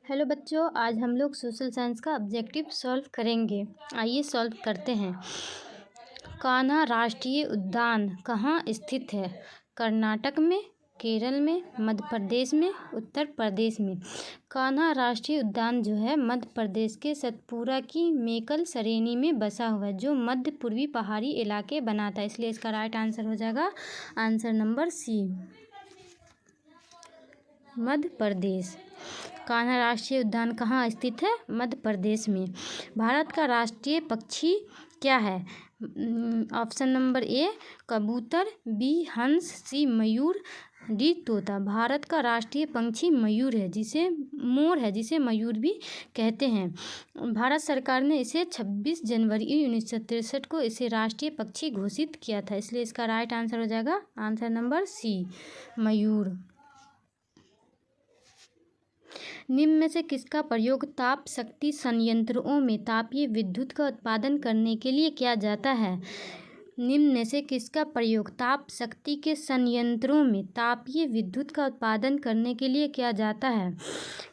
Hello बच्चों, आज हम लोग सोशल साइंस का ऑब्जेक्टिव सॉल्व करेंगे। आइए सॉल्व करते हैं। कान्हा राष्ट्रीय उद्यान कहाँ स्थित है? कर्नाटक में, केरल में, मध्य प्रदेश में, उत्तर प्रदेश में। कान्हा राष्ट्रीय उद्यान जो है मध्य प्रदेश के सतपुरा की मेकल श्रेणी में बसा हुआ है, जो मध्य पूर्वी पहाड़ी इलाके बनाता है। इसलिए इसका राइट आंसर हो जाएगा answer number C, Madhya Pradesh. Kanha राष्ट्रीय उद्यान कहाँ स्थित है? मध्य प्रदेश में। भारत का राष्ट्रीय पक्षी क्या है? ऑप्शन नंबर ए कबूतर, बी हंस, सी मयूर, डी तोता। भारत का राष्ट्रीय पंछी मयूर है, जिसे मयूर भी कहते हैं। भारत सरकार ने इसे 26 जनवरी 1963 को इसे राष्ट्रीय पक्षी घोषित किया था। इसलिए इसका राइट आंसर हो जाएगा आंसर नंबर सी, मयूर। निम्न में से किसका प्रयोग ताप शक्ति संयंत्रों में तापीय विद्युत का उत्पादन करने के लिए किया जाता है? निम्न में से किसका प्रयोग ताप शक्ति के संयंत्रों में तापीय विद्युत का उत्पादन करने के लिए किया जाता है?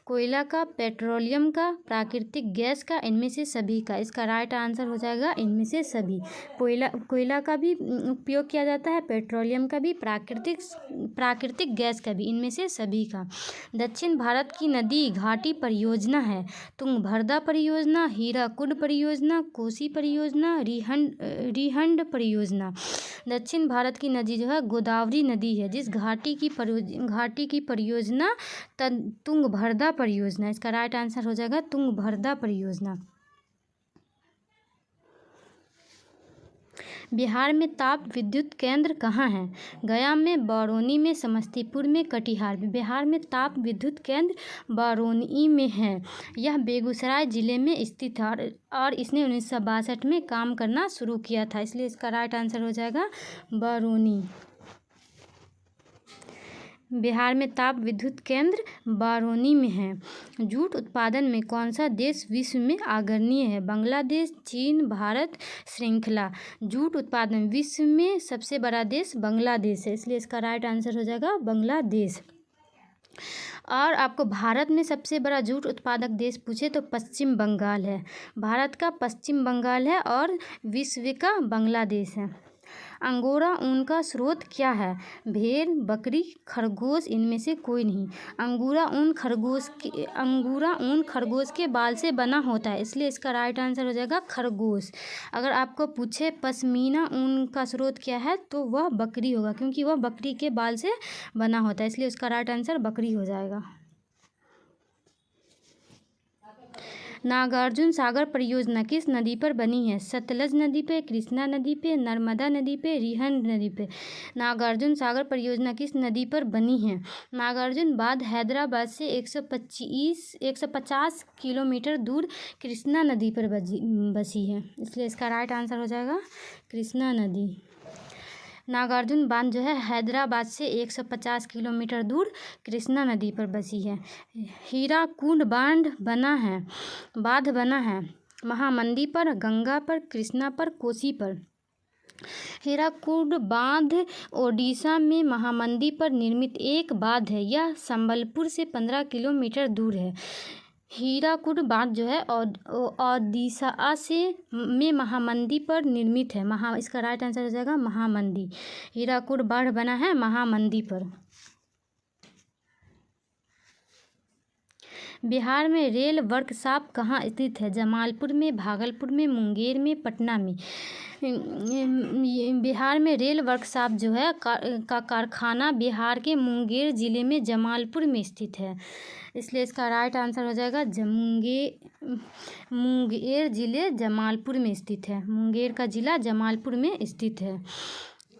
कोयला का, पेट्रोलियम का, प्राकृतिक गैस का, इनमें से सभी का। इसका राइट आंसर हो जाएगा इनमें से सभी। कोयला का भी उपयोग किया जाता है, पेट्रोलियम का भी, प्राकृतिक गैस का भी, इनमें से सभी का। दक्षिण भारत की नदी घाटी परियोजना है? तुंगभद्रा परियोजना, हीराकुड परियोजना, कोसी परियोजना, रिहंड परियोजना। दक्षिण भारत की नदी जो है गोदावरी नदी है, जिस घाटी की परियोजना तुंगभद्रा परियोजना। इसका राइट आंसर हो जाएगा तुंगभद्रा परियोजना। बिहार में ताप विद्युत केंद्र कहाँ है? गया में, बरौनी में, समस्तीपुर में, कटिहार में। बिहार में ताप विद्युत केंद्र बरौनी में है। यह बेगूसराय जिले में स्थित है और इसने 1962 में काम करना शुरू किया था। इसलिए इसका राइट आंसर हो जाएगा बरौनी। बिहार में ताप विद्युत केंद्र बरौनी में है। जूट उत्पादन में कौन सा देश विश्व में अग्रणी है? बांग्लादेश, चीन, भारत, श्रृंखला। जूट उत्पादन विश्व में सबसे बड़ा देश बांग्लादेश है, इसलिए इसका राइट आंसर हो जाएगा बांग्लादेश। और आपको भारत में सबसे बड़ा जूट उत्पादक देश पूछे तो पश्चिम बंगाल है। भारत का पश्चिम बंगाल है और विश्व का बांग्लादेश है। अंगोरा ऊन का स्रोत क्या है? भेड़, बकरी, खरगोश, इनमें से कोई नहीं। अंगोरा ऊन खरगोश के बाल से बना होता है, इसलिए इसका राइट आंसर हो जाएगा खरगोश। अगर आपको पूछे पश्मीना ऊन का स्रोत क्या है तो वह बकरी होगा, क्योंकि वह बकरी के बाल से बना होता है, इसलिए उसका राइट आंसर बकरी हो जाएगा। नागार्जुन सागर परियोजना किस नदी पर बनी है? सतलज नदी पे, कृष्णा नदी पे, नर्मदा नदी पे, रिहंड नदी पे। नागार्जुन सागर परियोजना किस नदी पर बनी है? नागार्जुन बांध हैदराबाद से 150 किलोमीटर दूर कृष्णा नदी पर बसी है, इसलिए इसका राइट आंसर हो जाएगा कृष्णा नदी। नागार्जुन बांध जो है हैदराबाद से 150 किलोमीटर दूर कृष्णा नदी पर बसी है। हीराकुंड बांध बना है महानंदी पर, गंगा पर, कृष्णा पर, कोसी पर। हीराकुंड बांध ओडिशा में महानंदी पर निर्मित एक बांध है। यह संबलपुर से 15 किलोमीटर दूर है। हीराकुंड बांध जो है ओडिशा में महानंदी पर निर्मित है। इसका राइट आंसर हो जाएगा महानंदी। हीराकुंड बांध बना है महानंदी पर। बिहार में रेल वर्कशॉप कहाँ स्थित है? जमालपुर में, भागलपुर में, मुंगेर में, पटना में। बिहार में रेल वर्कशॉप जो है का कारखाना बिहार के मुंगेर जिले में जमालपुर में स्थित है, इसलिए इसका राइट आंसर हो जाएगा मुंगेर जिले जमालपुर में स्थित है। मुंगेर का जिला जमालपुर में स्थित है।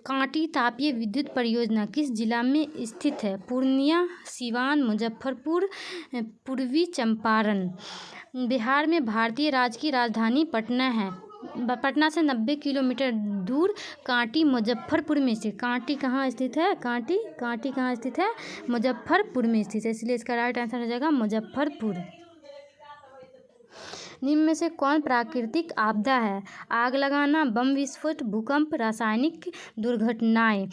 कांटी तापीय विद्युत परियोजना किस जिला में स्थित है? पूर्णिया, सिवान, मुजफ्फरपुर, पूर्वी चंपारण। बिहार में भारतीय राज्य की राजधानी पटना है। पटना से 90 किलोमीटर दूर कांटी मुजफ्फरपुर में स्थित। कांटी कहाँ स्थित है? कांटी कहाँ स्थित है? मुजफ्फरपुर में स्थित है, इसलिए इसका राइट आंसर हो जाएगा मुजफ्फरपुर। निम्न में से कौन प्राकृतिक आपदा है? आग लगाना, बम विस्फोट, भूकंप, रासायनिक दुर्घटनाएं।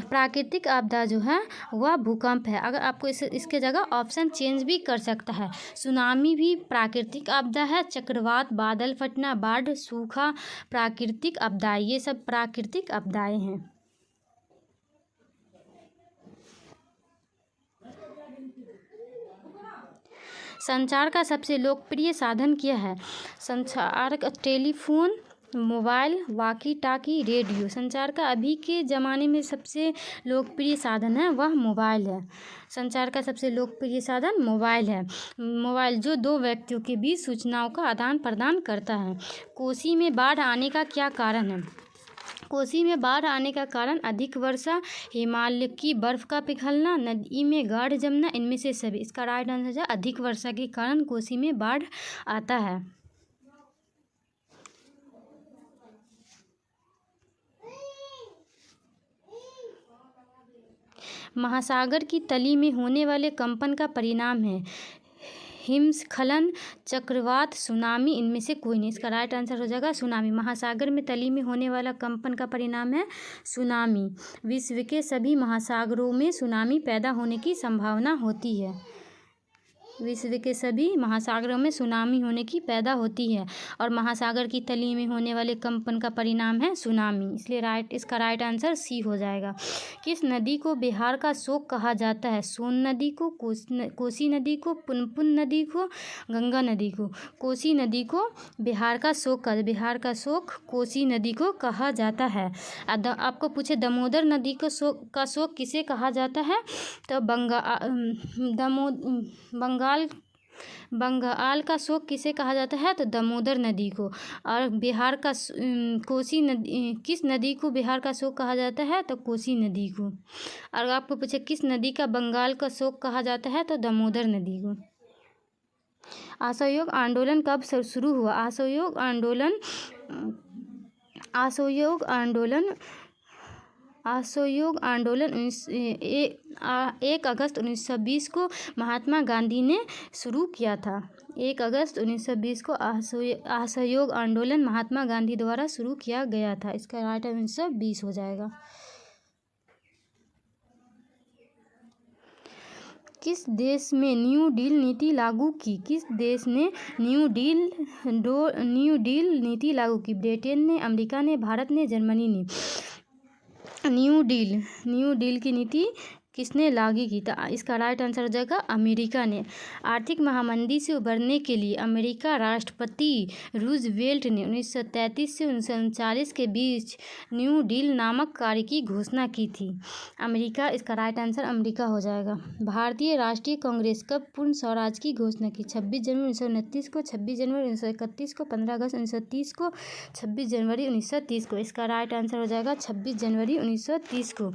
प्राकृतिक आपदा जो है वह भूकंप है। अगर आपको इसके जगह ऑप्शन चेंज भी कर सकता है। सुनामी भी प्राकृतिक आपदा है। चक्रवात, बादल फटना, बाढ़, सूखा प्राकृतिक आपदाएं, ये सब प्राकृतिक आपदाएं हैं। संचार का सबसे लोकप्रिय साधन क्या है? संचार का telephone, mobile, walkie talkie, radio. संचार का अभी के ज़माने में सबसे लोकप्रिय साधन है वह मोबाइल है। संचार का सबसे लोकप्रिय साधन मोबाइल है। मोबाइल जो दो व्यक्तियों के बीच सूचनाओं का आदान प्रदान करता है। कोसी में बाढ़ आने का क्या कारण है? कोसी में बाढ़ आने का कारण अधिक वर्षा, हिमालय की बर्फ का पिघलना, नदी में गाढ़ जमना, इनमें से सभी। इसका राइट आंसर है अधिक वर्षा के कारण कोसी में बाढ़ आता है। महासागर की तली में होने वाले कंपन का परिणाम है हिमस्खलन, चक्रवात, सुनामी, इनमें से कोई नहीं। इसका राइट आंसर हो जाएगा सुनामी। महासागर में तली में होने वाला कंपन का परिणाम है सुनामी। विश्व के सभी महासागरों में सुनामी पैदा होने की संभावना होती है। विश्व के सभी महासागरों में सुनामी होने की पैदा होती है और महासागर की तली में होने वाले कंपन का परिणाम है सुनामी। इसलिए इसका राइट आंसर सी हो जाएगा। किस नदी को बिहार का शोक कहा जाता है? सोन नदी को, कोसी नदी को, पुनपुन नदी को, गंगा नदी को। कोसी नदी को बिहार का शोक कोसी नदी को कहा जाता है। आपको पूछे दामोदर नदी को का शोक किसे कहा जाता है? तो बंगाल का शोक किसे कहा जाता है? तो दामोदर नदी को। और बिहार का कोसी नदी, किस नदी को बिहार का शोक कहा जाता है? तो कोसी नदी को। और आपको पूछे किस नदी का बंगाल का शोक कहा जाता है? तो दामोदर नदी को। असहयोग आंदोलन कब शुरू हुआ? असहयोग आंदोलन 1 अगस्त 1920 को महात्मा गांधी ने शुरू किया था। 1 अगस्त 1920 को असहयोग आंदोलन महात्मा गांधी द्वारा शुरू किया गया था। इसका राइट 1920 हो जाएगा। किस देश में न्यू डील नीति लागू की? किस देश ने न्यू डील नीति लागू की? ब्रिटेन ने, अमेरिका ने, भारत ने, जर्मनी ने। न्यू डील की नीति किसने लागू की? तो इसका राइट आंसर हो जाएगा अमेरिका ने। आर्थिक महामंदी से उबरने के लिए अमेरिका राष्ट्रपति रूजवेल्ट ने 1933 से 1939 के बीच न्यू डील नामक कार्य की घोषणा की थी। अमेरिका, इसका राइट आंसर अमेरिका हो जाएगा। भारतीय राष्ट्रीय कांग्रेस कब पूर्ण स्वराज की घोषणा की? 26 जनवरी 1929 को, 26 जनवरी 1931 को, 15 अगस्त 1930 को, 26 जनवरी 1930 को। इसका राइट आंसर हो जाएगा 26 जनवरी 1930 को।